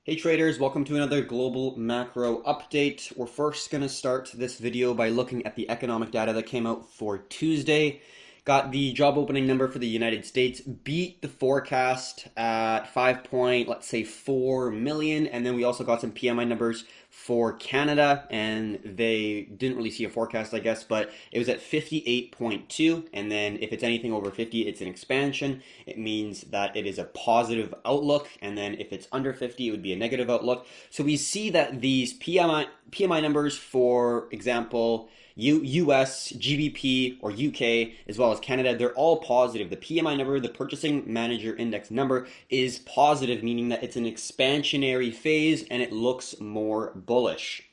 Hey traders, welcome to another global macro update. We're first going to start this video by looking at the economic data that came out for Tuesday. Got the job opening number for the United States, beat the forecast at 4 million, and then we also got some PMI numbers for Canada, and they didn't really see a forecast, I guess, but it was at 58.2, and then if it's anything over 50, it's an expansion. It means that it is a positive outlook, and then if it's under 50, it would be a negative outlook. So we see that these PMI numbers, for example, US, GBP, or UK, as well as Canada, they're all positive. The PMI number, the Purchasing Manager Index number, is positive, meaning that it's an expansionary phase and it looks more bullish.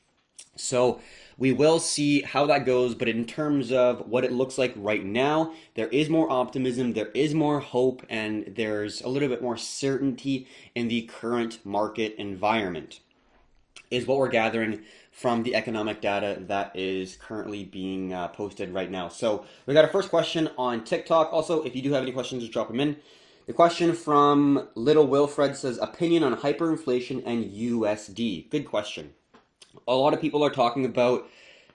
So we will see how that goes, but in terms of what it looks like right now, there is more optimism, there is more hope, and there's a little bit more certainty in the current market environment, is what we're gathering from the economic data that is currently being posted right now. So we got a first question on TikTok. Also, if you do have any questions, just drop them in. The question from Little Wilfred says, opinion on hyperinflation and USD. Good question. A lot of people are talking about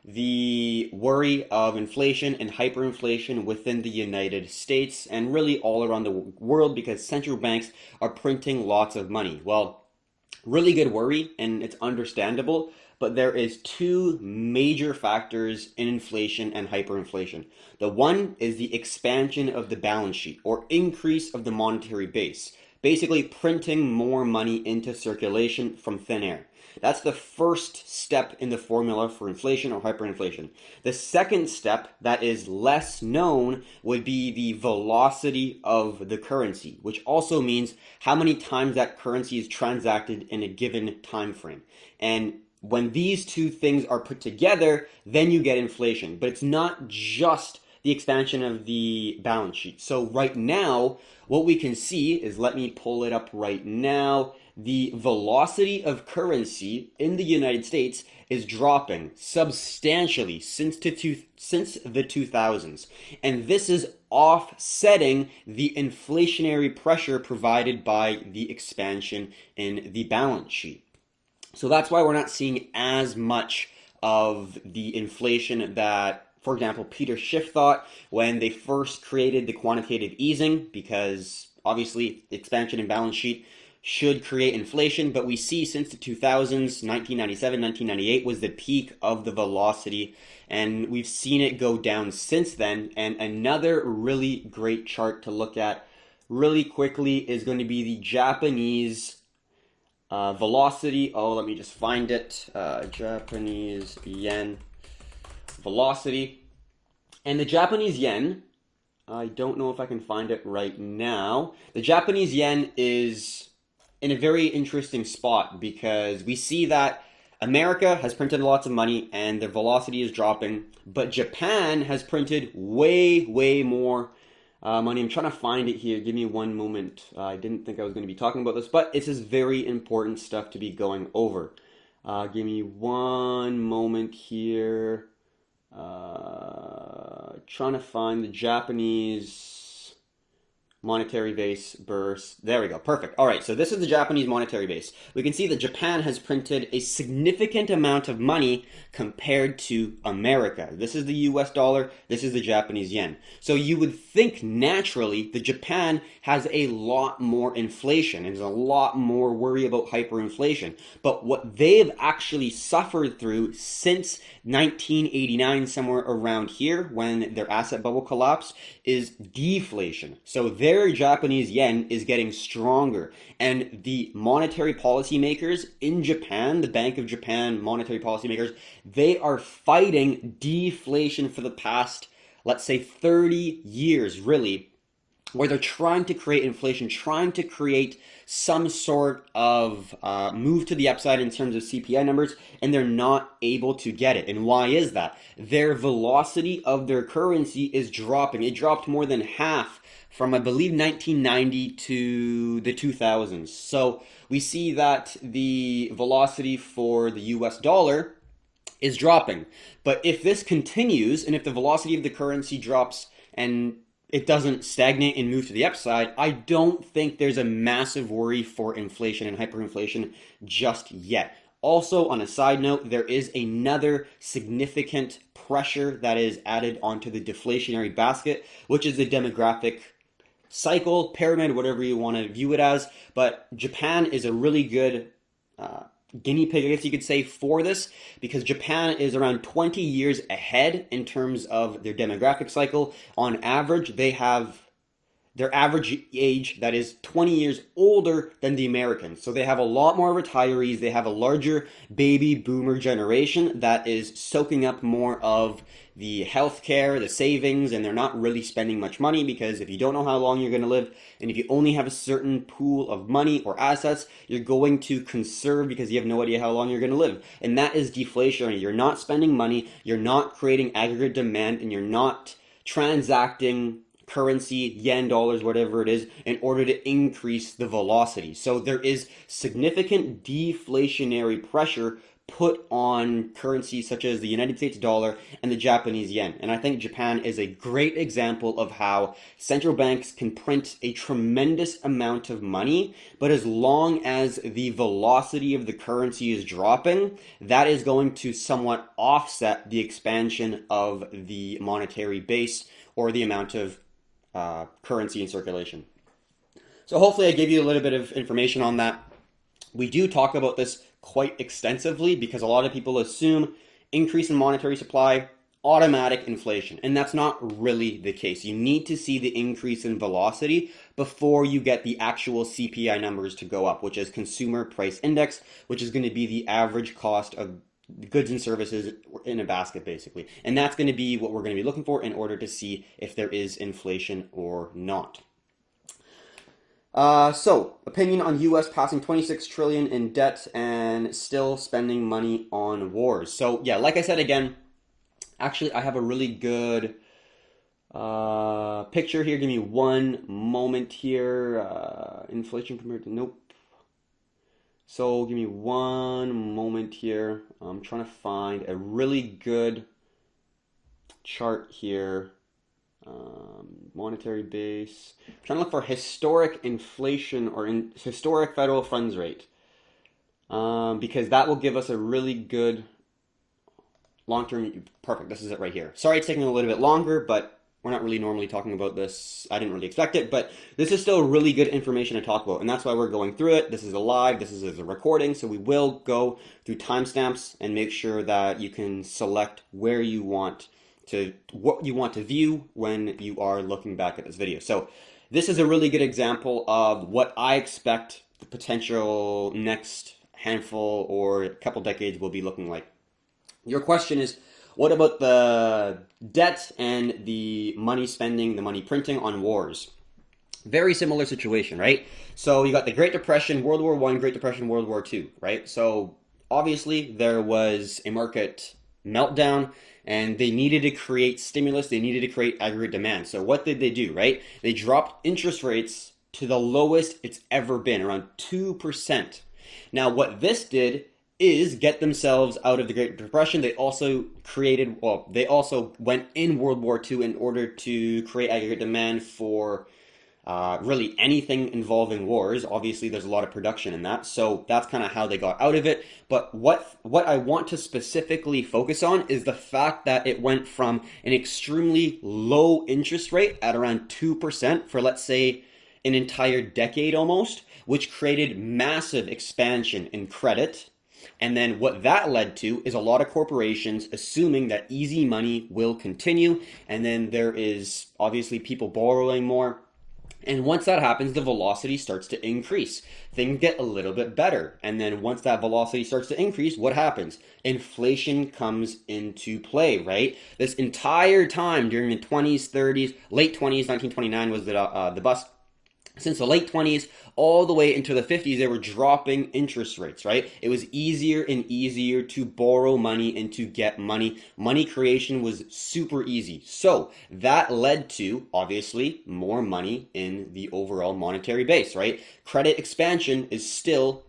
the worry of inflation and hyperinflation within the United States and really all around the world because central banks are printing lots of money. Well, really good worry, and it's understandable, but there is two major factors in inflation and hyperinflation. The one is the expansion of the balance sheet or increase of the monetary base, basically printing more money into circulation from thin air. That's the first step in the formula for inflation or hyperinflation. The second step that is less known would be the velocity of the currency, which also means how many times that currency is transacted in a given time frame. And when these two things are put together, then you get inflation. But it's not just the expansion of the balance sheet. So right now, what we can see is, let me pull it up right now, the velocity of currency in the United States is dropping substantially since the 2000s. And this is offsetting the inflationary pressure provided by the expansion in the balance sheet. So that's why we're not seeing as much of the inflation that, for example, Peter Schiff thought when they first created the quantitative easing, because obviously expansion in balance sheet should create inflation, but we see since the 2000s, 1997, 1998 was the peak of the velocity, and we've seen it go down since then. And another really great chart to look at really quickly is going to be the Japanese velocity. Oh, let me just find it. Japanese yen velocity. And the Japanese yen, I don't know if I can find it right now. The Japanese yen is in a very interesting spot because we see that America has printed lots of money and their velocity is dropping, but Japan has printed way more money. I'm trying to find it here. Give me one moment. I didn't think I was going to be talking about this, but it's just very important stuff to be going over. Give me one moment here. Trying to find the Japanese monetary base burst. There we go. Perfect. All right. So this is the Japanese monetary base. We can see that Japan has printed a significant amount of money compared to America. This is the US dollar. This is the Japanese yen. So you would think naturally that Japan has a lot more inflation and there's a lot more worry about hyperinflation. But what they've actually suffered through since 1989, somewhere around here, when their asset bubble collapsed, is deflation. So their Japanese yen is getting stronger, and the monetary policymakers in Japan, the Bank of Japan monetary policymakers, they are fighting deflation for the past, let's say, 30 years, really, where they're trying to create inflation, trying to create some sort of move to the upside in terms of CPI numbers, and they're not able to get it. And why is that? Their velocity of their currency is dropping. It dropped more than half from, I believe, 1990 to the 2000s. So we see that the velocity for the US dollar is dropping. But if this continues, and if the velocity of the currency drops and it doesn't stagnate and move to the upside, I don't think there's a massive worry for inflation and hyperinflation just yet. Also, on a side note, there is another significant pressure that is added onto the deflationary basket, which is the demographic cycle, pyramid, whatever you want to view it as. But Japan is a really good guinea pig, I guess you could say, for this, because Japan is around 20 years ahead in terms of their demographic cycle. On average, they have their average age that is 20 years older than the Americans. So they have a lot more retirees. They have a larger baby boomer generation that is soaking up more of the healthcare, the savings, and they're not really spending much money, because if you don't know how long you're going to live, and if you only have a certain pool of money or assets, you're going to conserve because you have no idea how long you're going to live. And that is deflationary. You're not spending money, you're not creating aggregate demand, and you're not transacting currency, yen, dollars, whatever it is, in order to increase the velocity. So there is significant deflationary pressure put on currencies such as the United States dollar and the Japanese yen. And I think Japan is a great example of how central banks can print a tremendous amount of money, but as long as the velocity of the currency is dropping, that is going to somewhat offset the expansion of the monetary base or the amount of currency in circulation. So hopefully I gave you a little bit of information on that. We do talk about this quite extensively because a lot of people assume increase in monetary supply, automatic inflation, and that's not really the case. You need to see the increase in velocity before you get the actual CPI numbers to go up, which is Consumer Price Index, which is going to be the average cost of goods and services in a basket, basically. And that's going to be what we're going to be looking for in order to see if there is inflation or not. So, opinion on U.S. passing 26 trillion in debt and still spending money on wars. So, yeah, like I said again, actually, I have a really good picture here. Give me one moment here. Inflation compared to, nope. So, give me one moment here. I'm trying to find a really good chart here. Monetary base. I'm trying to look for historic inflation or historic federal funds rate, because that will give us a really good long-term. Perfect. This is it right here. Sorry, it's taking a little bit longer, but we're not really normally talking about this. I didn't really expect it, but this is still really good information to talk about, and that's why we're going through it. This is a live. This is a recording, so we will go through timestamps and make sure that you can select where you want to, what you want to view when you are looking back at this video. So this is a really good example of what I expect the potential next handful or couple decades will be looking like. Your question is, what about the debt and the money spending, the money printing on wars? Very similar situation, right? So you got the Great Depression, World War I, Great Depression, World War II, right? So obviously there was a market meltdown, and they needed to create stimulus. They needed to create aggregate demand. So what did they do, right? They dropped interest rates to the lowest it's ever been, around 2%. Now, what this did is get themselves out of the Great Depression. They also created, well, they also went in World War II in order to create aggregate demand for really anything involving wars. Obviously, there's a lot of production in that, so that's kind of how they got out of it. But what I want to specifically focus on is the fact that it went from an extremely low interest rate at around 2% for, let's say, an entire decade almost, which created massive expansion in credit. And then what that led to is a lot of corporations assuming that easy money will continue, and then there is obviously people borrowing more. And once that happens, the velocity starts to increase. Things get a little bit better. And then once that velocity starts to increase, what happens? Inflation comes into play, right? This entire time during the 20s, 30s, late 20s, 1929 was the bust. Since the late 20s all the way into the 50s, they were dropping interest rates, right? It was easier and easier to borrow money and to get money. Money creation was super easy. So that led to, obviously, more money in the overall monetary base, right? Credit expansion is still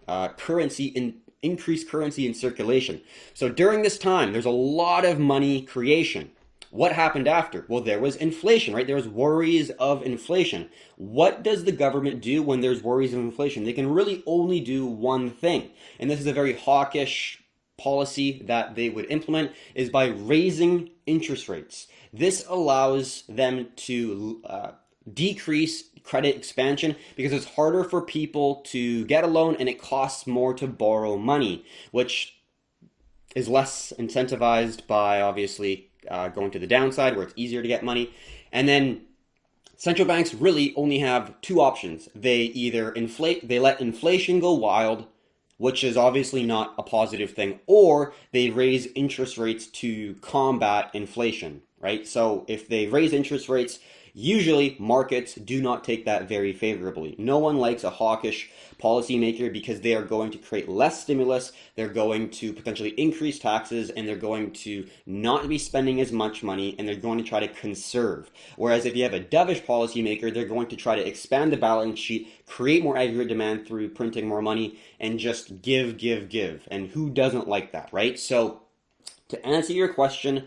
increased currency in circulation. So during this time, there's a lot of money creation. What happened after? Well, there was inflation, right? There was worries of inflation. What does the government do when there's worries of inflation? They can really only do one thing. And this is a very hawkish policy that they would implement, is by raising interest rates. This allows them to decrease credit expansion because it's harder for people to get a loan and it costs more to borrow money, which is less incentivized by obviously going to the downside where it's easier to get money. And then central banks really only have two options. They either let inflation go wild, which is obviously not a positive thing, or they raise interest rates to combat inflation, right? So if they raise interest rates, usually markets do not take that very favorably. No one likes a hawkish policymaker because they are going to create less stimulus, they're going to potentially increase taxes, and they're going to not be spending as much money, and they're going to try to conserve. Whereas if you have a dovish policymaker, they're going to try to expand the balance sheet, create more aggregate demand through printing more money, and just give. And who doesn't like that, right? So to answer your question,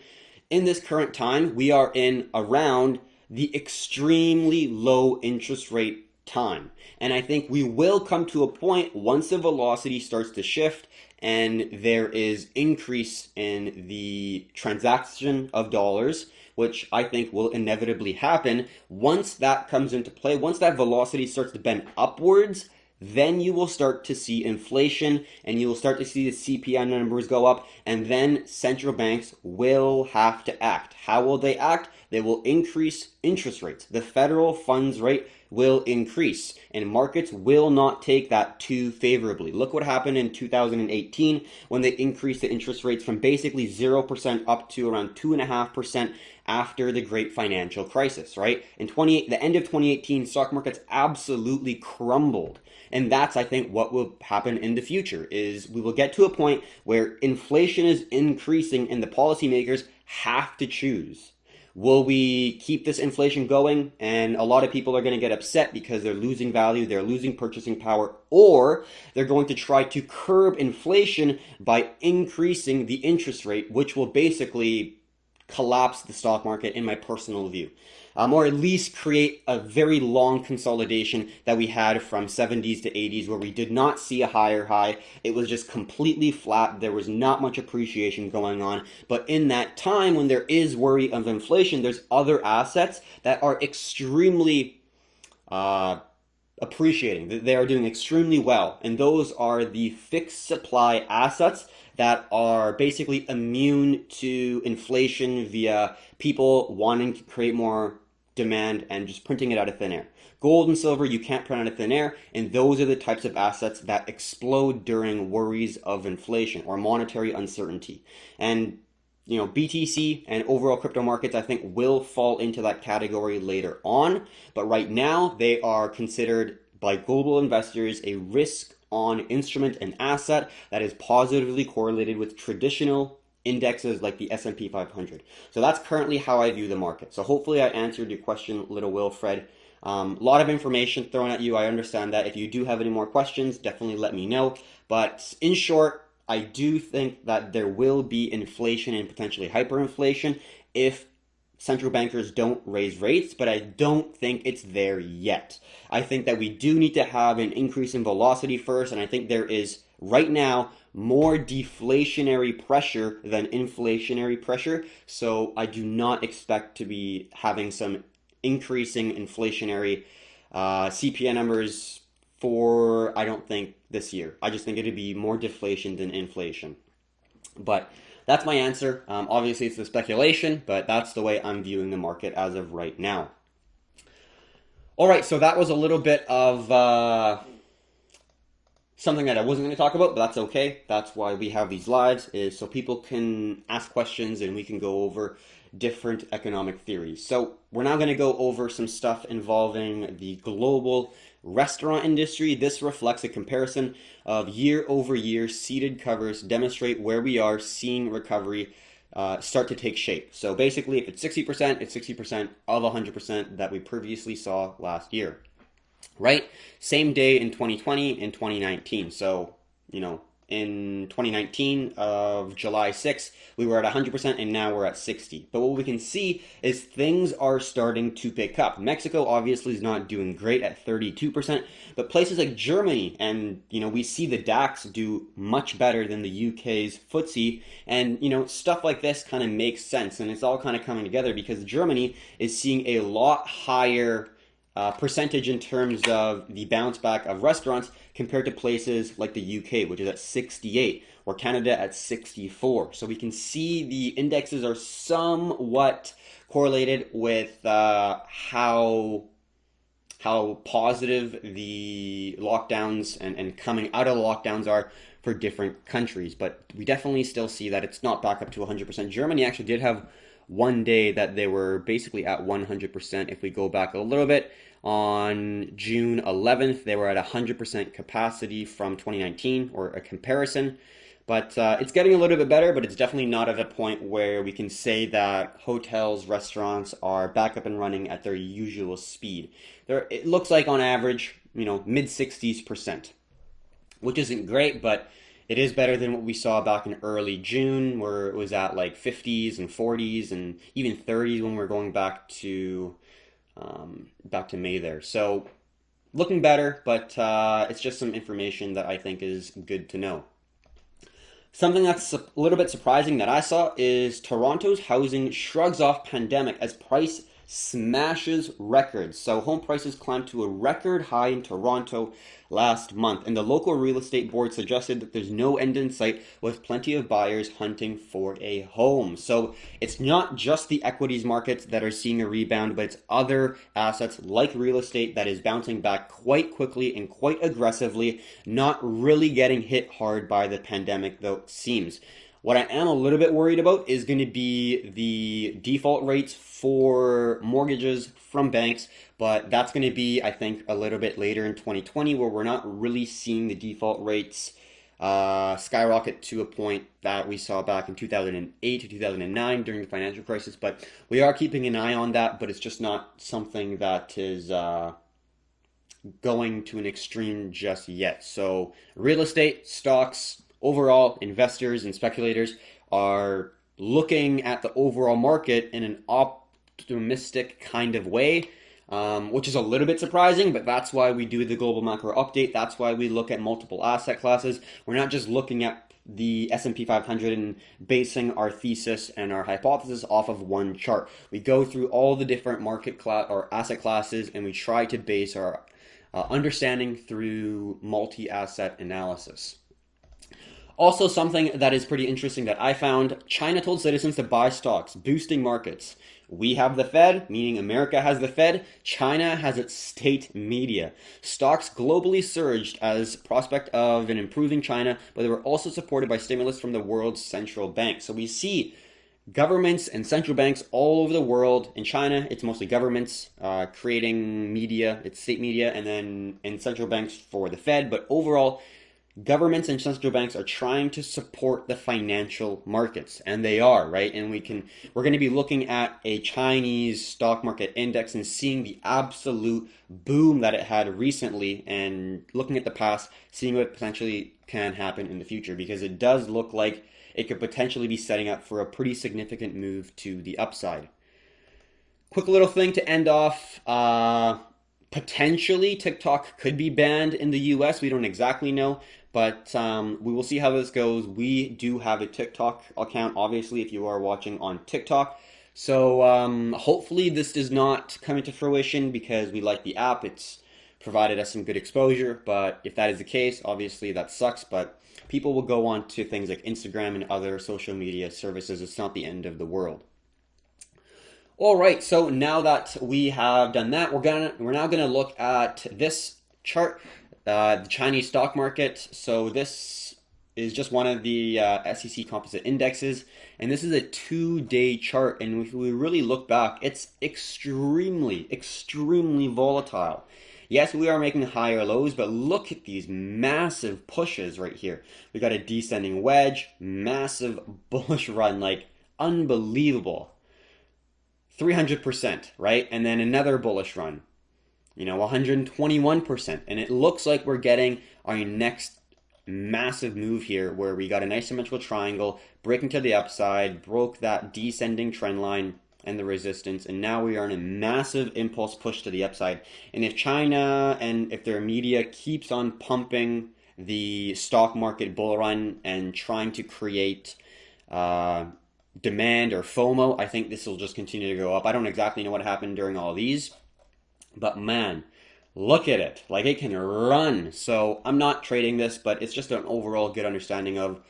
in this current time, we are in around the extremely low interest rate time. And I think we will come to a point once the velocity starts to shift and there is increase in the transaction of dollars, which I think will inevitably happen. Once that comes into play, once that velocity starts to bend upwards, then you will start to see inflation and you will start to see the CPI numbers go up, and then central banks will have to act. How will they act? They will increase interest rates. The federal funds rate will increase, and markets will not take that too favorably. Look what happened in 2018 when they increased the interest rates from basically 0% up to around 2.5% after the great financial crisis, right? In the end of 2018, stock markets absolutely crumbled. And that's, I think, what will happen in the future, is we will get to a point where inflation is increasing and the policymakers have to choose. Will we keep this inflation going? And a lot of people are going to get upset because they're losing value, they're losing purchasing power, or they're going to try to curb inflation by increasing the interest rate, which will basically collapse the stock market, in my personal view. Or at least create a very long consolidation that we had from 70s to 80s, where we did not see a higher high. It was just completely flat. There was not much appreciation going on. But in that time, when there is worry of inflation, there's other assets that are extremely appreciating. They are doing extremely well. And those are the fixed supply assets that are basically immune to inflation via people wanting to create more demand and just printing it out of thin air. Gold and silver, you can't print out of thin air, and those are the types of assets that explode during worries of inflation or monetary uncertainty. And BTC and overall crypto markets, I think, will fall into that category later on. But right now, they are considered by global investors a risk-on instrument and asset that is positively correlated with traditional indexes like the S&P 500. So that's currently how I view the market. So hopefully I answered your question, Little Wilfred. A lot of information thrown at you. I understand that. If you do have any more questions, definitely let me know. But in short, I do think that there will be inflation and potentially hyperinflation if central bankers don't raise rates, but I don't think it's there yet. I think that we do need to have an increase in velocity first, and I think there is right now more deflationary pressure than inflationary pressure, so I do not expect to be having some increasing inflationary CPI numbers for, I don't think, this year. I just think it'd be more deflation than inflation. But that's my answer. Obviously, it's a speculation, but that's the way I'm viewing the market as of right now. All right, so that was a little bit of something that I wasn't going to talk about, but that's okay. That's why we have these lives, is so people can ask questions and we can go over different economic theories. So we're now going to go over some stuff involving the global restaurant industry. This reflects a comparison of year-over-year seated covers, demonstrate where we are seeing recovery start to take shape. So basically, if it's 60%, it's 60% of 100% that we previously saw last year. Right? Same day in 2020 and 2019. So, in 2019 of July 6th, we were at 100% and now we're at 60. But what we can see is things are starting to pick up. Mexico obviously is not doing great at 32%, but places like Germany, and we see the DAX do much better than the UK's FTSE, and stuff like this kind of makes sense, and it's all kind of coming together because Germany is seeing a lot higher percentage in terms of the bounce back of restaurants compared to places like the UK, which is at 68, or Canada at 64. So we can see the indexes are somewhat correlated with how positive the lockdowns and coming out of the lockdowns are for different countries. But we definitely still see that it's not back up to 100%. Germany actually did have one day that they were basically at 100%. If we go back a little bit, on June 11th, they were at 100% capacity from 2019, or a comparison. But it's getting a little bit better, but it's definitely not at a point where we can say that hotels, restaurants are back up and running at their usual speed. It looks like on average, mid-60s%, which isn't great, but it is better than what we saw back in early June, where it was at like 50s and 40s and even 30s when we're going back to May there. So looking better, but it's just some information that I think is good to know. Something that's a little bit surprising that I saw is Toronto's housing shrugs off pandemic as price smashes records. So home prices climbed to a record high in Toronto last month, and the local real estate board suggested that there's no end in sight with plenty of buyers hunting for a home. So it's not just the equities markets that are seeing a rebound, but it's other assets like real estate that is bouncing back quite quickly and quite aggressively, not really getting hit hard by the pandemic, though it seems. What I am a little bit worried about is going to be the default rates for mortgages from banks, but that's going to be, I think, a little bit later in 2020, where we're not really seeing the default rates skyrocket to a point that we saw back in 2008 to 2009 during the financial crisis. But we are keeping an eye on that, but it's just not something that is going to an extreme just yet. So real estate, stocks, overall, investors and speculators are looking at the overall market in an optimistic kind of way, which is a little bit surprising, but that's why we do the global macro update. That's why we look at multiple asset classes. We're not just looking at the S&P 500 and basing our thesis and our hypothesis off of one chart. We go through all the different market class or asset classes, and we try to base our understanding through multi-asset analysis. Also, something that is pretty interesting that I found, China told citizens to buy stocks, boosting markets. We have the Fed, meaning America has the Fed. China has its state media. Stocks globally surged as prospect of an improving China, but they were also supported by stimulus from the world's central bank. So we see governments and central banks all over the world. In China, it's mostly governments creating media, it's state media, and then in central banks for the Fed. But overall, governments and central banks are trying to support the financial markets, and they are, right? And we're going to be looking at a Chinese stock market index and seeing the absolute boom that it had recently, and looking at the past, seeing what potentially can happen in the future, because it does look like it could potentially be setting up for a pretty significant move to the upside. Quick little thing to end off. Potentially, TikTok could be banned in the US. We don't exactly know, but we will see how this goes. We do have a TikTok account, obviously, if you are watching on TikTok. So hopefully this does not come into fruition, because we like the app. It's provided us some good exposure, but if that is the case, obviously that sucks, but people will go on to things like Instagram and other social media services. It's not the end of the world. All right, so now that we have done that, we're now gonna look at this chart, the Chinese stock market. So this is just one of the SEC Composite indexes, and this is a 2-day chart. And if we really look back, it's extremely volatile. Yes, we are making higher lows, but look at these massive pushes right here. We got a descending wedge, massive bullish run, like unbelievable. 300%, right? And then another bullish run, 121%. And it looks like we're getting our next massive move here where we got a nice symmetrical triangle, breaking to the upside, broke that descending trend line and the resistance, and now we are in a massive impulse push to the upside. And if China and if their media keeps on pumping the stock market bull run and trying to create demand or FOMO, I think this will just continue to go up. I don't exactly know what happened during all these, but man, look at it. Like, it can run. So I'm not trading this, but it's just an overall good understanding of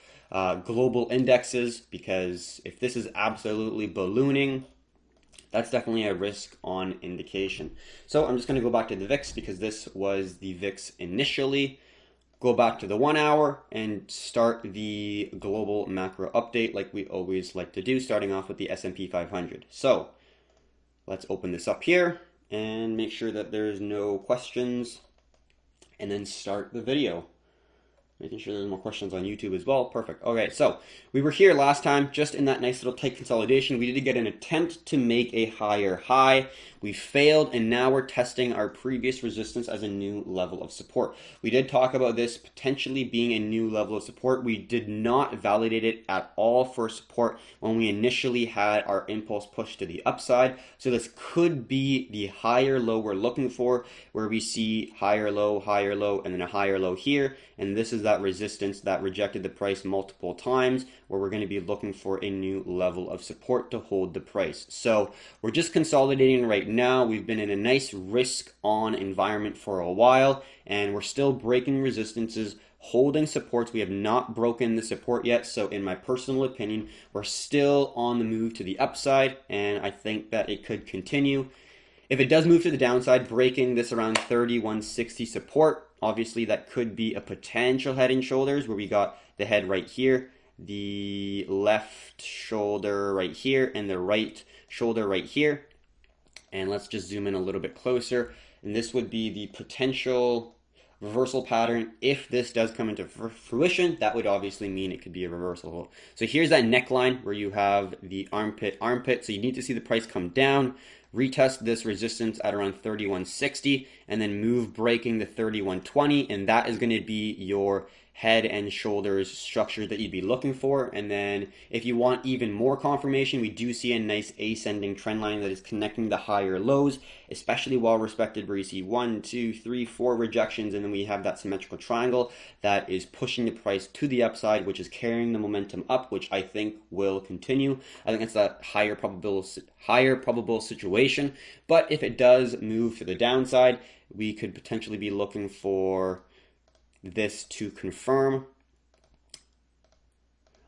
global indexes, because if this is absolutely ballooning, that's definitely a risk on indication. So I'm just going to go back to the VIX because this was the VIX initially. Go back to the 1 hour and start the global macro update like we always like to do, starting off with the S&P 500. So let's open this up here and make sure that there's no questions, and then start the video. Making sure there's more questions on YouTube as well. Perfect. Okay, so we were here last time just in that nice little tight consolidation. We did get an attempt to make a higher high. We failed, and now we're testing our previous resistance as a new level of support. We did talk about this potentially being a new level of support. We did not validate it at all for support when we initially had our impulse push to the upside. So this could be the higher low we're looking for, where we see higher low, and then a higher low here. And this is that resistance that rejected the price multiple times, where we're going to be looking for a new level of support to hold the price. So we're just consolidating right now. We've been in a nice risk on environment for a while, and we're still breaking resistances, holding supports. We have not broken the support yet. So in my personal opinion, we're still on the move to the upside, and I think that it could continue. If it does move to the downside, breaking this around 3160 support, obviously that could be a potential head and shoulders, where we got the head right here, the left shoulder right here, and the right shoulder right here. And let's just zoom in a little bit closer. And this would be the potential reversal pattern. If this does come into fruition, that would obviously mean it could be a reversal. So here's that neckline where you have the armpit. So you need to see the price come down, retest this resistance at around 3160, and then move breaking the 3120, and that is going to be your head and shoulders structure that you'd be looking for. And then if you want even more confirmation, we do see a nice ascending trend line that is connecting the higher lows, especially well respected, where you see 1, 2, 3, 4 rejections, and then we have that symmetrical triangle that is pushing the price to the upside, which is carrying the momentum up, which I think will continue. I think it's that higher probable situation. But if it does move to the downside, we could potentially be looking for this to confirm,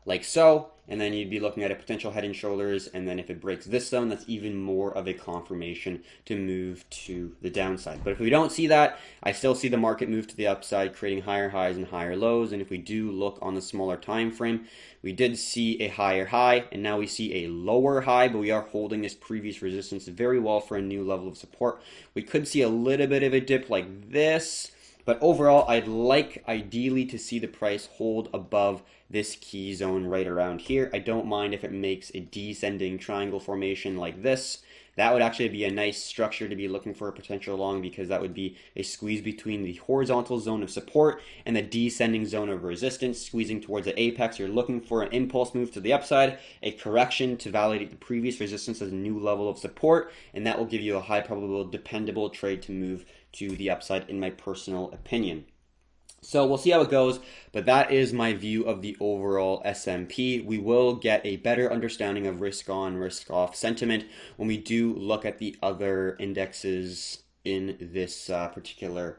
like so, and then you'd be looking at a potential head and shoulders, and then if it breaks this zone, that's even more of a confirmation to move to the downside. But if we don't see that, I still see the market move to the upside, creating higher highs and higher lows. And if we do look on the smaller time frame, we did see a higher high, and now we see a lower high, but we are holding this previous resistance very well for a new level of support. We could see a little bit of a dip like this, but overall, I'd like ideally to see the price hold above this key zone right around here. I don't mind if it makes a descending triangle formation like this. That would actually be a nice structure to be looking for a potential long, because that would be a squeeze between the horizontal zone of support and the descending zone of resistance, squeezing towards the apex. You're looking for an impulse move to the upside, a correction to validate the previous resistance as a new level of support, and that will give you a high probable, dependable trade to move to the upside, in my personal opinion. So we'll see how it goes, but that is my view of the overall S&P. We will get a better understanding of risk on, risk off sentiment when we do look at the other indexes in this particular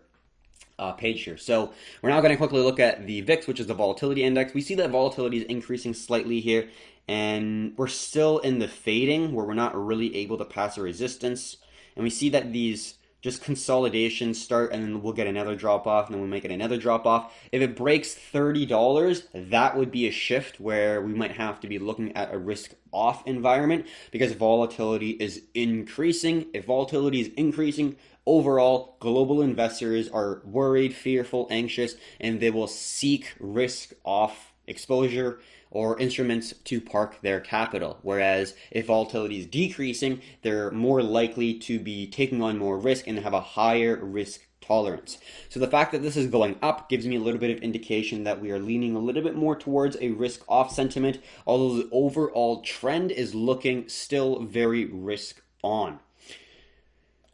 page here. So we're now going to quickly look at the VIX, which is the volatility index. We see that volatility is increasing slightly here, and we're still in the fading, where we're not really able to pass a resistance. And we see that these just consolidation start, and then we'll get another drop off, and then we'll make it another drop off. If it breaks $30, that would be a shift where we might have to be looking at a risk off environment, because volatility is increasing. If volatility is increasing, overall, global investors are worried, fearful, anxious, and they will seek risk off exposure or instruments to park their capital. Whereas if volatility is decreasing, they're more likely to be taking on more risk and have a higher risk tolerance. So the fact that this is going up gives me a little bit of indication that we are leaning a little bit more towards a risk off sentiment, although the overall trend is looking still very risk on.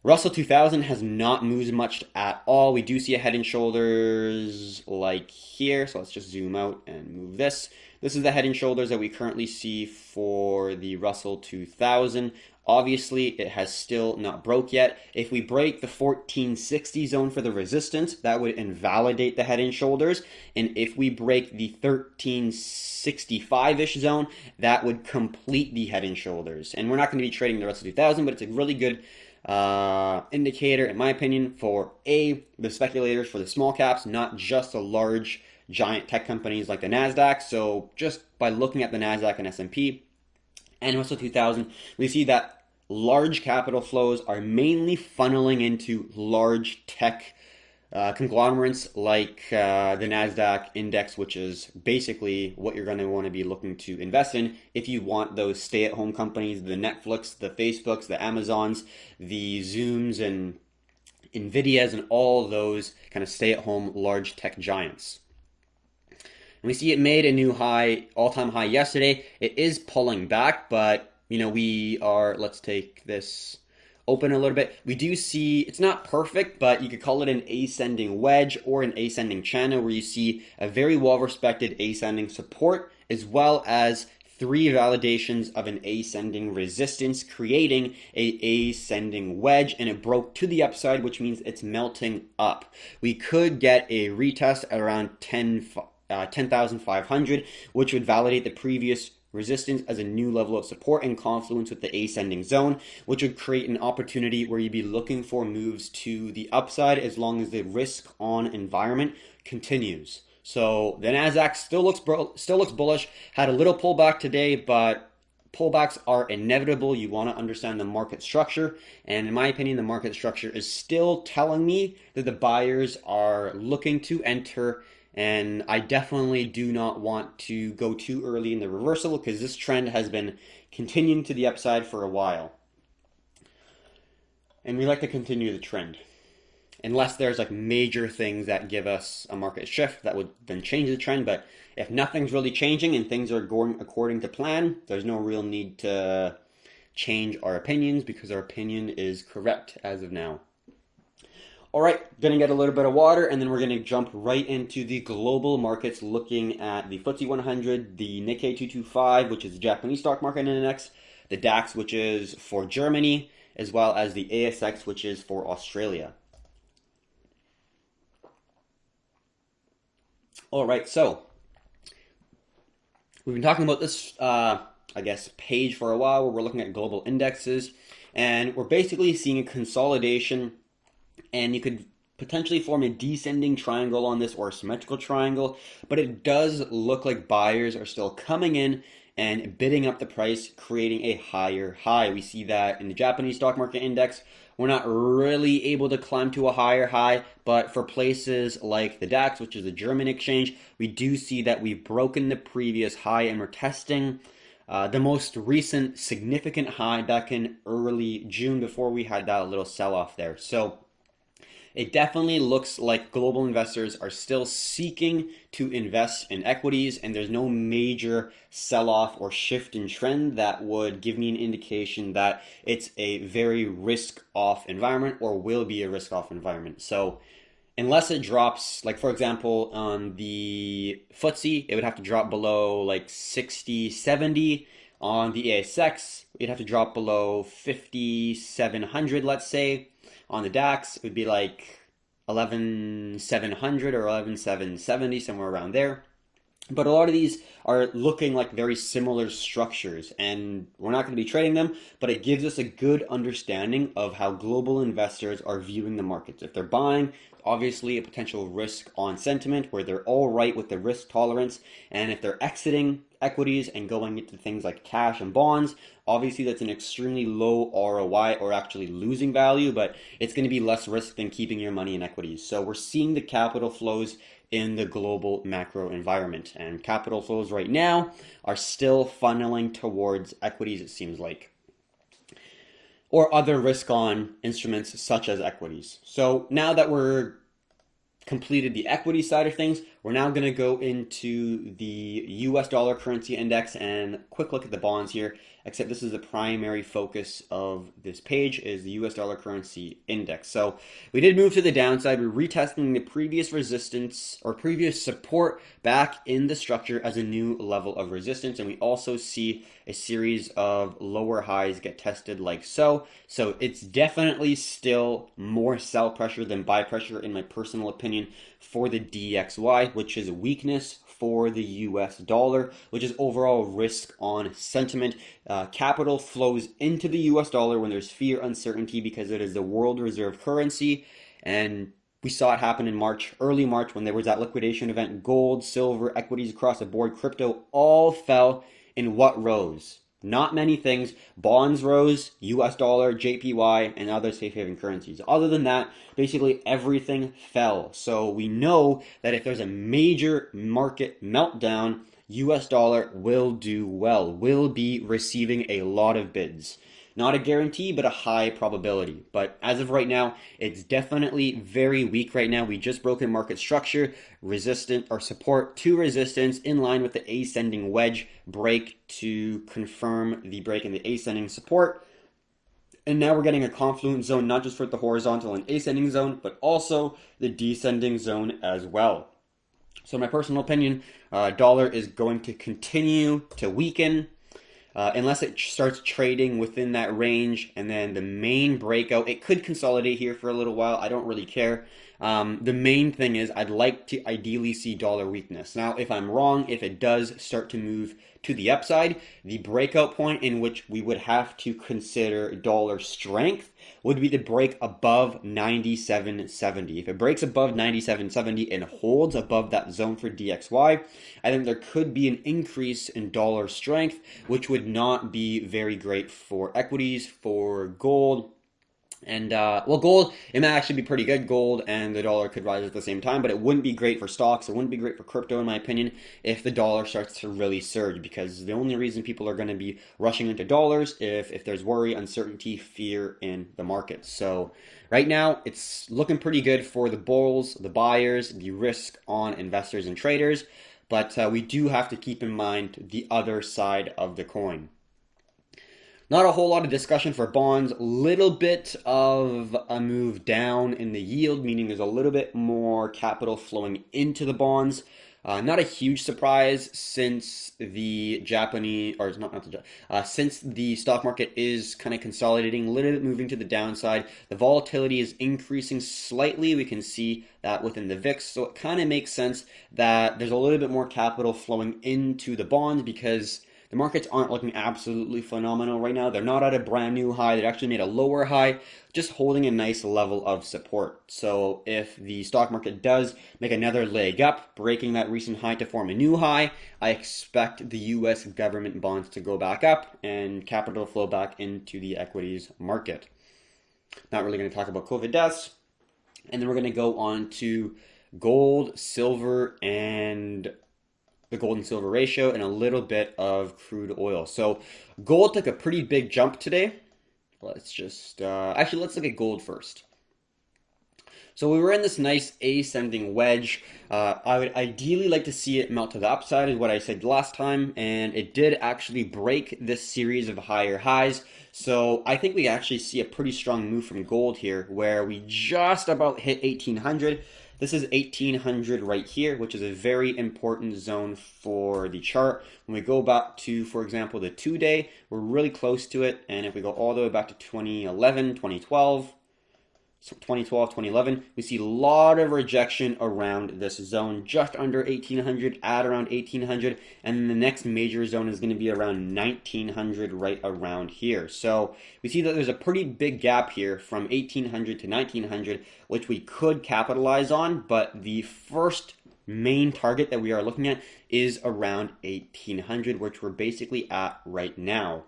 Russell 2000 has not moved much at all. We do see a head and shoulders like here. So let's just zoom out and move this. This is the head and shoulders that we currently see for the Russell 2000. Obviously, it has still not broke yet. If we break the 1460 zone for the resistance, that would invalidate the head and shoulders. And if we break the 1365-ish zone, that would complete the head and shoulders. And we're not going to be trading the Russell 2000, but it's a really good indicator, in my opinion, for the speculators, for the small caps, not just the large giant tech companies like the NASDAQ. So just by looking at the NASDAQ and S&P and Russell 2000, we see that large capital flows are mainly funneling into large tech conglomerates like the NASDAQ index, which is basically what you're going to want to be looking to invest in if you want those stay-at-home companies, the Netflix, the Facebooks, the Amazons, the Zooms, and Nvidias, and all those kind of stay-at-home large tech giants. And we see it made a new high, all-time high yesterday. It is pulling back, but we are, let's take this open a little bit. We do see, it's not perfect, but you could call it an ascending wedge or an ascending channel, where you see a very well-respected ascending support, as well as 3 validations of an ascending resistance, creating a ascending wedge, and it broke to the upside, which means it's melting up. We could get a retest at around 10,500, which would validate the previous resistance as a new level of support and confluence with the ascending zone, which would create an opportunity where you'd be looking for moves to the upside as long as the risk on environment continues. So the NASDAQ still looks bullish, had a little pullback today, but pullbacks are inevitable. You want to understand the market structure, and in my opinion, the market structure is still telling me that the buyers are looking to enter. And I definitely do not want to go too early in the reversal, because this trend has been continuing to the upside for a while. And we like to continue the trend. Unless there's like major things that give us a market shift that would then change the trend. But if nothing's really changing and things are going according to plan, there's no real need to change our opinions, because our opinion is correct as of now. All right, going to get a little bit of water, and then we're going to jump right into the global markets, looking at the FTSE 100, the Nikkei 225, which is the Japanese stock market index, the DAX, which is for Germany, as well as the ASX, which is for Australia. All right, so we've been talking about this, page for a while, where we're looking at global indexes, and we're basically seeing a consolidation. And you could potentially form a descending triangle on this, or a symmetrical triangle, but it does look like buyers are still coming in and bidding up the price, creating a higher high. We see that in the Japanese stock market index. We're not really able to climb to a higher high, but for places like the DAX, which is a German exchange, we do see that we've broken the previous high, and we're testing the most recent significant high back in early June, before we had that little sell-off there. So it definitely looks like global investors are still seeking to invest in equities, and there's no major sell-off or shift in trend that would give me an indication that it's a very risk-off environment, or will be a risk-off environment. So unless it drops, like for example, on the FTSE, it would have to drop below like 60, 70. On the ASX, it'd have to drop below 5,700, let's say. On the DAX, it would be like 11,700 or 11,770, somewhere around there. But a lot of these are looking like very similar structures, and we're not going to be trading them, but it gives us a good understanding of how global investors are viewing the markets. If they're buying, obviously a potential risk on sentiment, where they're all right with the risk tolerance, and if they're exiting, equities and going into things like cash and bonds, obviously that's an extremely low ROI or actually losing value, but it's going to be less risk than keeping your money in equities. So we're seeing the capital flows in the global macro environment, and capital flows right now are still funneling towards equities, it seems like, or other risk on instruments such as equities. So now that we're completed the equity side of things, we're now going to go into the US dollar currency index and quick look at the bonds here, except this is the primary focus of this page is the US dollar currency index. So we did move to the downside. We're retesting the previous resistance or previous support back in the structure as a new level of resistance, and we also see a series of lower highs get tested like so. So it's definitely still more sell pressure than buy pressure in my personal opinion for the DXY, which is weakness for the US dollar, which is overall risk on sentiment. Capital flows into the US dollar when there's fear, uncertainty, because it is the world reserve currency. And we saw it happen in March, early March, when there was that liquidation event. Gold, silver, equities across the board, crypto all fell. In what rose? Not many things. Bonds rose, US dollar, JPY, and other safe haven currencies. Other than that, basically everything fell. So we know that if there's a major market meltdown, US dollar will do well, will be receiving a lot of bids. Not a guarantee, but a high probability. But as of right now, it's definitely very weak right now. We just broke in market structure, resistance or support to resistance in line with the ascending wedge break to confirm the break in the ascending support. And now we're getting a confluent zone, not just for the horizontal and ascending zone, but also the descending zone as well. So in my personal opinion, dollar is going to continue to weaken. Unless it starts trading within that range, and then the main breakout, it could consolidate here for a little while. I don't really care. The main thing is I'd like to ideally see dollar weakness. Now, if I'm wrong, if it does start to move to the upside, the breakout point in which we would have to consider dollar strength would be the break above 97.70. If it breaks above 97.70 and holds above that zone for DXY, I think there could be an increase in dollar strength, which would not be very great for equities, for gold. And, well, gold, it might actually be pretty good. Gold and the dollar could rise at the same time, but it wouldn't be great for stocks. It wouldn't be great for crypto, in my opinion, if the dollar starts to really surge, because the only reason people are going to be rushing into dollars if there's worry, uncertainty, fear in the market. So right now, it's looking pretty good for the bulls, the buyers, the risk on investors and traders, but we do have to keep in mind the other side of the coin. Not a whole lot of discussion for bonds, a little bit of a move down in the yield, meaning there's a little bit more capital flowing into the bonds. Not a huge surprise since the Japanese, or since the stock market is kind of consolidating, a little bit moving to the downside. The volatility is increasing slightly. We can see that within the VIX, so it kind of makes sense that there's a little bit more capital flowing into the bonds because the markets aren't looking absolutely phenomenal right now. They're not at a brand new high. They actually made a lower high, just holding a nice level of support. So if the stock market does make another leg up, breaking that recent high to form a new high, I expect the US government bonds to go back up and capital flow back into the equities market. Not really going to talk about COVID deaths. And then we're going to go on to gold, silver, and the gold and silver ratio, and a little bit of crude oil. So gold took a pretty big jump today. Let's just, actually, let's look at gold first. So we were in this nice ascending wedge. I would ideally like to see it melt to the upside, is what I said last time, and it did actually break this series of higher highs. So I think we actually see a pretty strong move from gold here, where we just about hit 1800. This is 1800 right here, which is a very important zone for the chart. When we go back to, for example, the 2-day, we're really close to it. And if we go all the way back to 2011, 2012, so 2012, 2011, we see a lot of rejection around this zone, just under 1800, at around 1800, and then the next major zone is going to be around 1900, right around here. So we see that there's a pretty big gap here from 1800 to 1900, which we could capitalize on, but the first main target that we are looking at is around 1800, which we're basically at right now.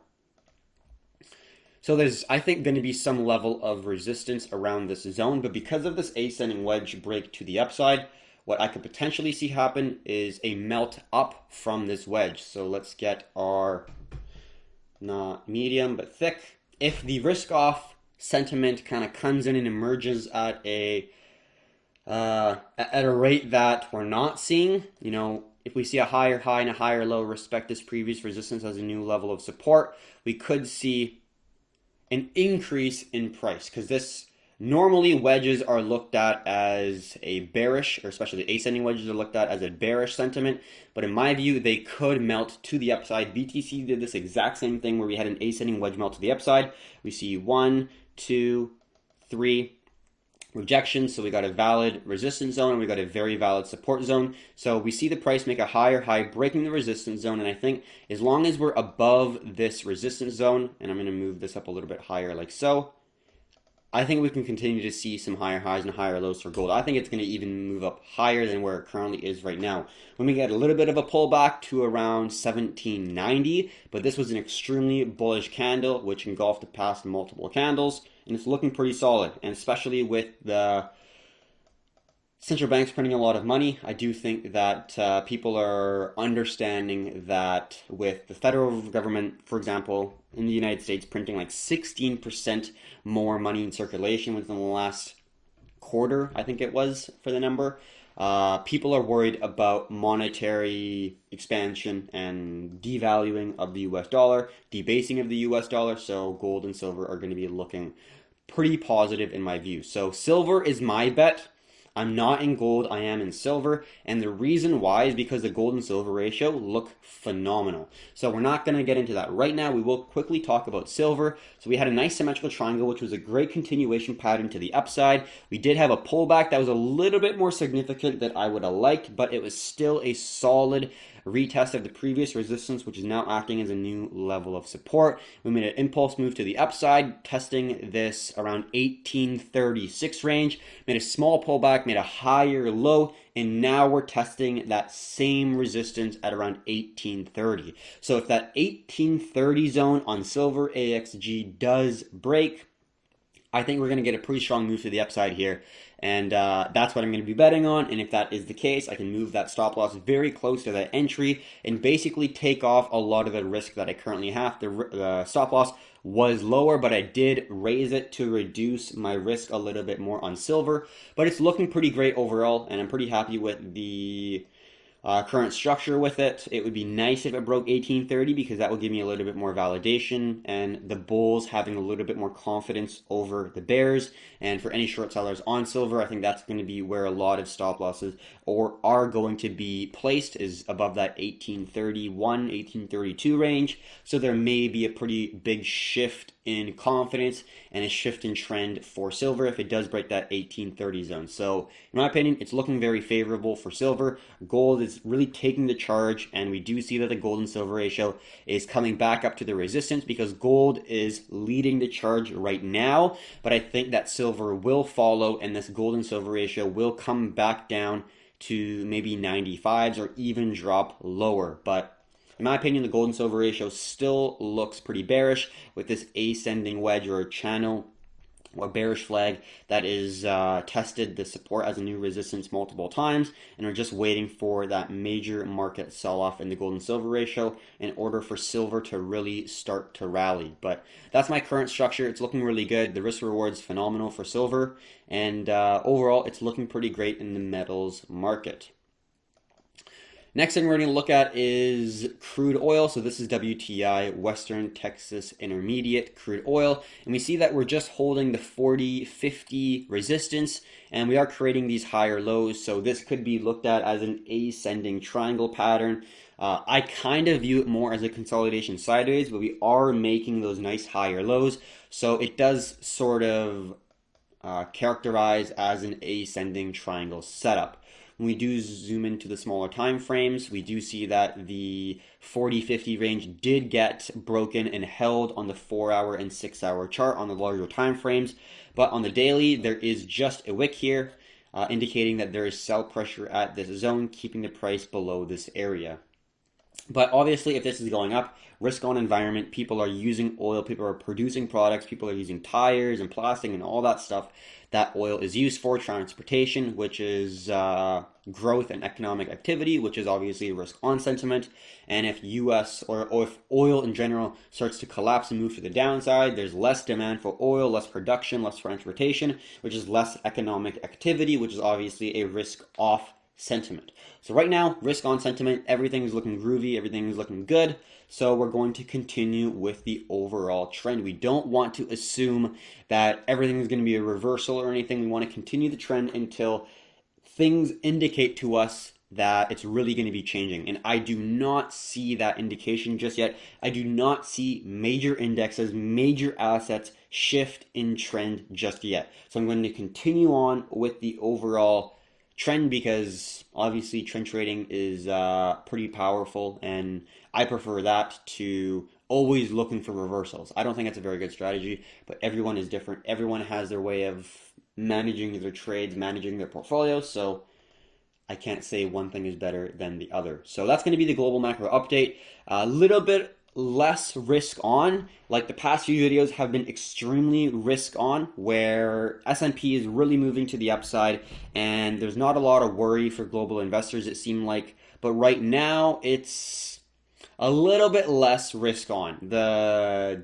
So there's, I think, going to be some level of resistance around this zone, but because of this ascending wedge break to the upside, what I could potentially see happen is a melt up from this wedge. So let's get our, not medium, but thick. If the risk off sentiment kind of comes in and emerges at a rate that we're not seeing, you know, if we see a higher high and a higher low respect this previous resistance as a new level of support, we could see an increase in price, because this normally wedges are looked at as a bearish, or especially the ascending wedges are looked at as a bearish sentiment, but in my view they could melt to the upside. BTC did this exact same thing where we had an ascending wedge melt to the upside. We see 1, 2, 3 rejections, so we got a valid resistance zone and we got a very valid support zone. So we see the price make a higher high, breaking the resistance zone, and I think as long as we're above this resistance zone, and I'm going to move this up a little bit higher like so, I think we can continue to see some higher highs and higher lows for gold. I think it's going to even move up higher than where it currently is right now. When we get a little bit of a pullback to around 1790, but this was an extremely bullish candle which engulfed the past multiple candles, and it's looking pretty solid. And especially with the central banks printing a lot of money, I do think that people are understanding that with the federal government, for example, in the United States printing like 16% more money in circulation within the last quarter, I think it was for the number. People are worried about monetary expansion and devaluing of the US dollar, debasing of the US dollar, so gold and silver are going to be looking pretty positive in my view. So silver is my bet. I'm not in gold, I am in silver, and the reason why is because the gold and silver ratio look phenomenal. So we're not going to get into that right now. We will quickly talk about silver. So we had a nice symmetrical triangle, which was a great continuation pattern to the upside. We did have a pullback that was a little bit more significant than I would have liked, but it was still a solid retest of the previous resistance, which is now acting as a new level of support. We made an impulse move to the upside, testing this around 1836 range, made a small pullback, made a higher low, and now we're testing that same resistance at around 1830. So if that 1830 zone on silver AXG does break, I think we're going to get a pretty strong move to the upside here, and that's what I'm going to be betting on. And if that is the case, I can move that stop loss very close to that entry and basically take off a lot of the risk that I currently have. The stop loss was lower, but I did raise it to reduce my risk a little bit more on silver, but it's looking pretty great overall, and I'm pretty happy with the current structure with it. It would be nice if it broke 1830, because that would give me a little bit more validation and the bulls having a little bit more confidence over the bears. And for any short sellers on silver, I think that's going to be where a lot of stop losses are going to be placed, is above that 1831, 1832 range. So there may be a pretty big shift in confidence and a shift in trend for silver if it does break that 1830 zone. So in my opinion, it's looking very favorable for silver. Gold is really taking the charge, and we do see that the gold and silver ratio is coming back up to the resistance, because gold is leading the charge right now, but I think that silver will follow, and this gold and silver ratio will come back down to maybe 95s or even drop lower. But in my opinion, the gold and silver ratio still looks pretty bearish with this ascending wedge or channel or bearish flag that is tested the support as a new resistance multiple times, and we're just waiting for that major market sell-off in the gold and silver ratio in order for silver to really start to rally. But that's my current structure. It's looking really good. The risk reward is phenomenal for silver, and overall it's looking pretty great in the metals market. Next thing we're going to look at is crude oil. So this is WTI, Western Texas Intermediate crude oil. And we see that we're just holding the 40-50 resistance, and we are creating these higher lows. So this could be looked at as an ascending triangle pattern. I kind of view it more as a consolidation sideways, but we are making those nice higher lows. So it does sort of characterize as an ascending triangle setup. When we do zoom into the smaller time frames, we do see that the 40-50 range did get broken and held on the 4-hour and 6-hour chart on the larger time frames. But on the daily, there is just a wick here. indicating that there is sell pressure at this zone, keeping the price below this area. But obviously, if this is going up, risk on environment, people are using oil, people are producing products, people are using tires and plastic and all that stuff that oil is used for, transportation, which is growth and economic activity, which is obviously risk on sentiment. And if US or if oil in general starts to collapse and move to the downside, there's less demand for oil, less production, less transportation, which is less economic activity, which is obviously a risk off sentiment. So right now, risk on sentiment, everything's looking groovy, everything's looking good. So we're going to continue with the overall trend. We don't want to assume that everything is going to be a reversal or anything. We want to continue the trend until things indicate to us that it's really going to be changing. And I do not see that indication just yet. I do not see major indexes, major assets shift in trend just yet. So I'm going to continue on with the overall trend because obviously trend trading is pretty powerful, and I prefer that to always looking for reversals. I don't think it's a very good strategy, but everyone is different. Everyone has their way of managing their trades, managing their portfolios, so I can't say one thing is better than the other. So that's going to be the global macro update. A little bit less risk on, like the past few videos have been extremely risk on, where S&P is really moving to the upside and there's not a lot of worry for global investors, it seemed like. But right now it's a little bit less risk on. The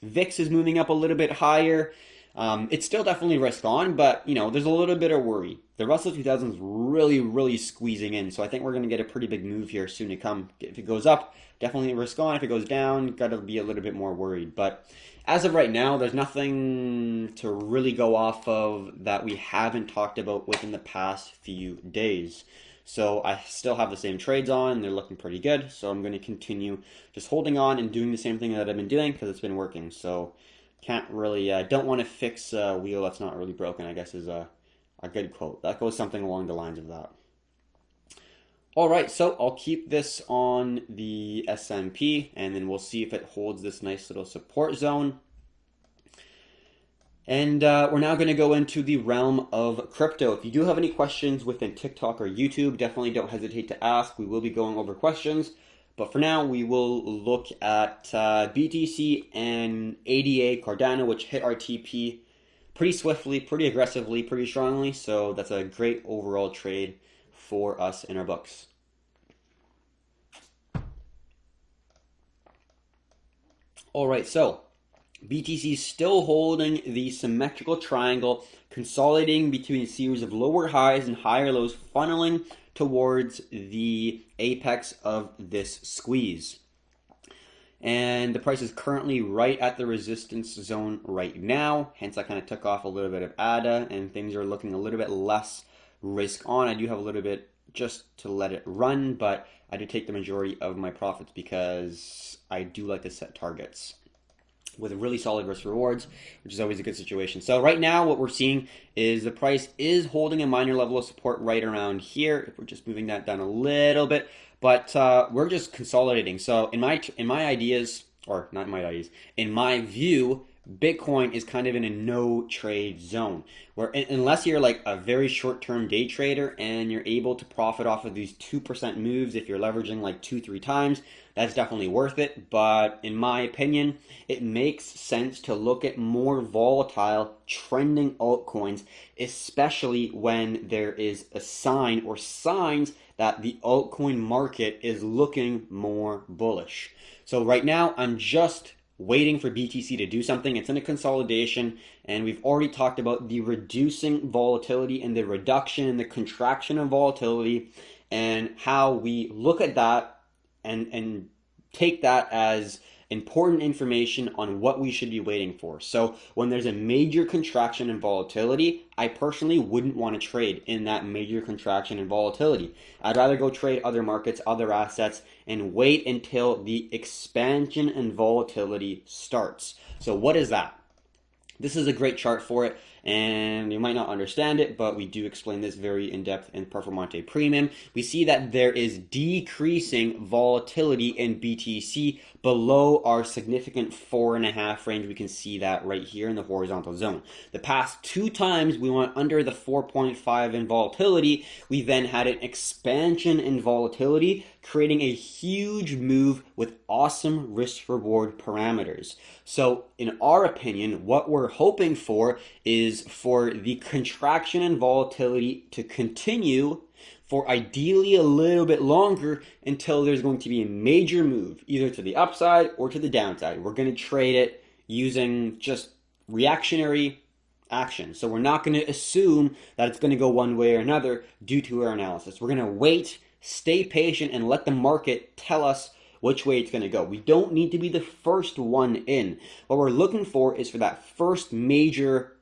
VIX is moving up a little bit higher. It's still definitely risk on, but there's a little bit of worry. The Russell 2000 is really squeezing in, so I think we're going to get a pretty big move here soon to come. If it goes up, definitely risk on. If it goes down, got to be a little bit more worried. But as of right now, there's nothing to really go off of that we haven't talked about within the past few days. So I still have the same trades on, and they're looking pretty good. So I'm going to continue just holding on and doing the same thing that I've been doing because it's been working. So can't really, don't want to fix a wheel that's not really broken, I guess is a good quote. That goes something along the lines of that. All right, so I'll keep this on the S&P, and then we'll see if it holds this nice little support zone. And we're now going to go into the realm of crypto. If you do have any questions within TikTok or YouTube, definitely don't hesitate to ask. We will be going over questions. But for now, we will look at BTC and ADA Cardano, which hit our TP pretty swiftly, pretty aggressively, pretty strongly. So that's a great overall trade for us in our books. All right, so BTC is still holding the symmetrical triangle, consolidating between a series of lower highs and higher lows, funneling towards the apex of this squeeze. And the price is currently right at the resistance zone right now. Hence, I kind of took off a little bit of ADA, and things are looking a little bit less risk on. I do have a little bit just to let it run, but I do take the majority of my profits because I do like to set targets with really solid risk rewards, which is always a good situation. So right now what we're seeing is the price is holding a minor level of support right around here. If we're just moving that down a little bit, but we're just consolidating. So in my ideas, or not my ideas, in my view, Bitcoin is kind of in a no trade zone where unless you're like a very short-term day trader and you're able to profit off of these 2% moves, if you're leveraging like 2-3 times, that's definitely worth it. But in my opinion, it makes sense to look at more volatile trending altcoins, especially when there is a sign or signs that the altcoin market is looking more bullish. So right now I'm just waiting for BTC to do something. It's in a consolidation, and we've already talked about the reducing volatility and the reduction and the contraction of volatility, and how we look at that and take that as important information on what we should be waiting for. So when there's a major contraction in volatility, I personally wouldn't want to trade in that major contraction in volatility. I'd rather go trade other markets, other assets, and wait until the expansion and volatility starts. So what is that? This is a great chart for it. and you might not understand it, but we do explain this very in-depth in Performante Premium. We see that there is decreasing volatility in BTC below our significant 4.5 range. We can see that right here in the horizontal zone. The past 2 times we went under the 4.5 in volatility, we then had an expansion in volatility, creating a huge move with awesome risk-reward parameters. So in our opinion, what we're hoping for is for the contraction in volatility to continue for ideally a little bit longer until there's going to be a major move, either to the upside or to the downside. We're going to trade it using just reactionary action. So we're not going to assume that it's going to go one way or another due to our analysis. We're going to wait, stay patient, and let the market tell us which way it's going to go. We don't need to be the first one in. What we're looking for is for that first major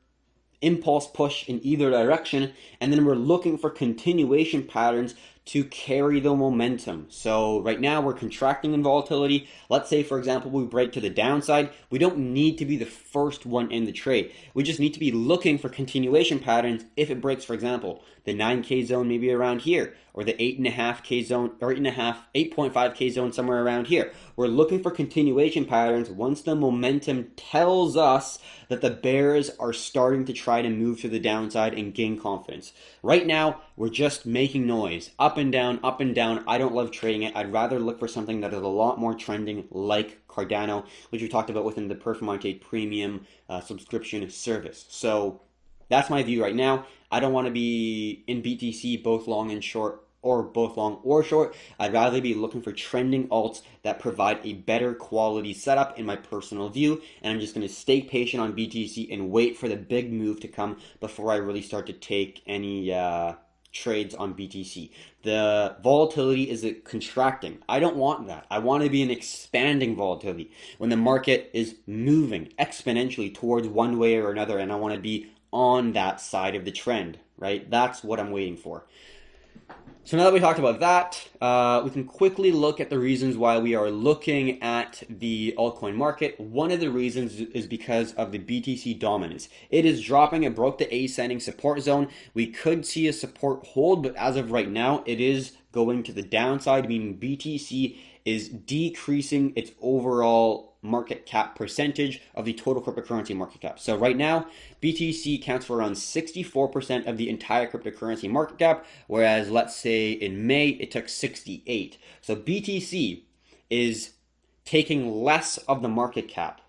impulse push in either direction, and then we're looking for continuation patterns to carry the momentum. So right now we're contracting in volatility. Let's say, for example, we break to the downside. We don't need to be the first one in the trade. We just need to be looking for continuation patterns. If it breaks, for example, the 9K zone maybe around here, or the 8.5K zone, or 8.5K zone somewhere around here. We're looking for continuation patterns once the momentum tells us that the bears are starting to try to move to the downside and gain confidence. Right now, we're just making noise. Up and down, up and down. I don't love trading it. I'd rather look for something that is a lot more trending, like Cardano, which we talked about within the Performante Premium subscription service. So that's my view right now. I don't want to be in BTC both long and short, or both long or short. I'd rather be looking for trending alts that provide a better quality setup in my personal view, and I'm just going to stay patient on BTC and wait for the big move to come before I really start to take any trades on BTC. The volatility is contracting. I don't want that. I want to be an expanding volatility when the market is moving exponentially towards one way or another, and I want to be on that side of the trend, right? That's what I'm waiting for. So now that we talked about that, we can quickly look at the reasons why we are looking at the altcoin market. One of the reasons is because of the BTC Dominance. It is dropping. It broke the ascending support zone. We could see a support hold, but as of right now, it is going to the downside, meaning BTC is decreasing its overall market cap percentage of the total cryptocurrency market cap. So right now, BTC counts for around 64% of the entire cryptocurrency market cap, whereas let's say in May, it took 68. So BTC is taking less of the market cap,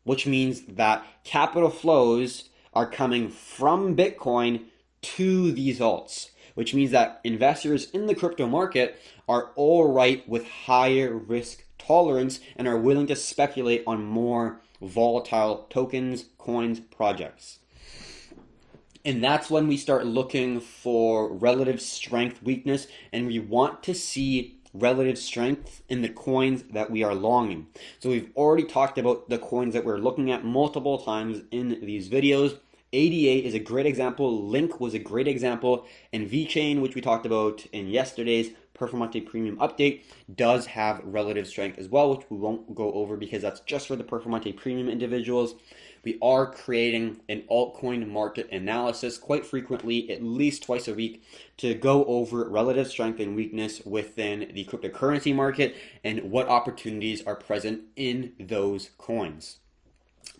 which means that capital flows are coming from Bitcoin to these alts, which means that investors in the crypto market are all right with higher risk tolerance and are willing to speculate on more volatile tokens, coins, projects. And that's when we start looking for relative strength, weakness, and we want to see relative strength in the coins that we are longing. So we've already talked about the coins that we're looking at multiple times in these videos. ADA is a great example, Link was a great example, and VeChain, which we talked about in yesterday's Performante Premium update, does have relative strength as well, which we won't go over because that's just for the Performante Premium individuals. We are creating an altcoin market analysis quite frequently, at least twice a week, to go over relative strength and weakness within the cryptocurrency market and what opportunities are present in those coins.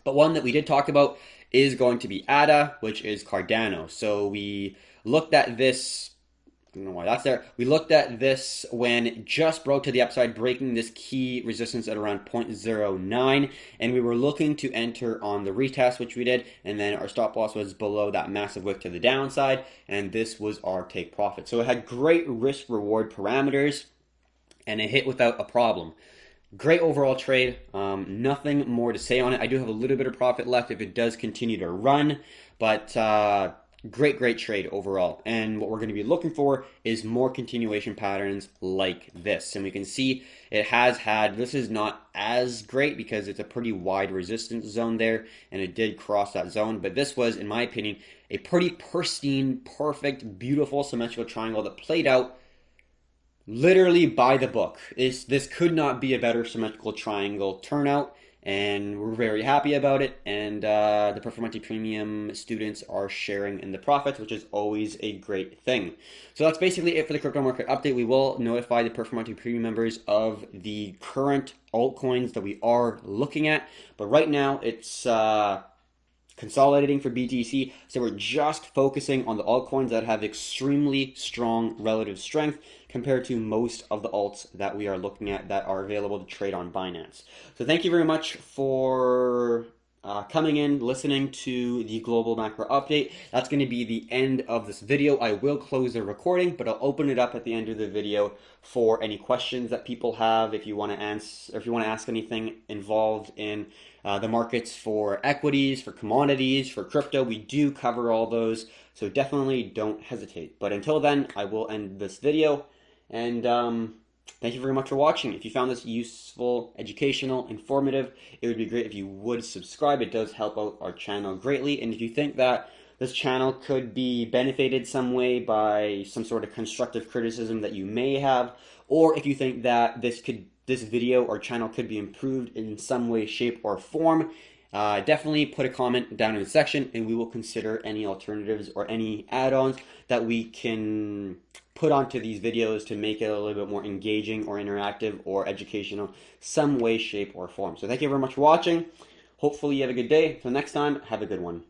But one that we did talk about is going to be ADA, which is Cardano. So we looked at this, I don't know why that's there. We looked at this when it just broke to the upside, breaking this key resistance at around 0.09. And we were looking to enter on the retest, which we did. And then our stop loss was below that massive wick to the downside. And this was our take profit. So it had great risk reward parameters and it hit without a problem. Great overall trade. Nothing more to say on it. I do have a little bit of profit left if it does continue to run, but great trade overall. And what we're going to be looking for is more continuation patterns like this. And we can see it has had, this is not as great because it's a pretty wide resistance zone there, and it did cross that zone. But this was, in my opinion, a pretty pristine, perfect, beautiful symmetrical triangle that played out literally by the book. This could not be a better symmetrical triangle turnout, and we're very happy about it. And the Performante Premium students are sharing in the profits, which is always a great thing. So that's basically it for the crypto market update. We will notify the Performante Premium members of the current altcoins that we are looking at, but right now it's consolidating for BTC, so we're just focusing on the altcoins that have extremely strong relative strength compared to most of the alts that we are looking at that are available to trade on Binance. So thank you very much for coming in, listening to the global macro update. That's going to be the end of this video. I will close the recording, but I'll open it up at the end of the video for any questions that people have. If you want to answer, or if you want to ask anything involved in the markets for equities, for commodities, for crypto, we do cover all those. So definitely don't hesitate. But until then, I will end this video. And thank you very much for watching. If you found this useful, educational, informative, it would be great if you would subscribe. It does help out our channel greatly. And if you think that this channel could be benefited some way by some sort of constructive criticism that you may have, or if you think that this video or channel could be improved in some way, shape, or form, definitely put a comment down in the section and we will consider any alternatives or any add-ons that we can put onto these videos to make it a little bit more engaging or interactive or educational, some way, shape, or form. So thank you very much for watching. Hopefully you have a good day. Until next time, have a good one.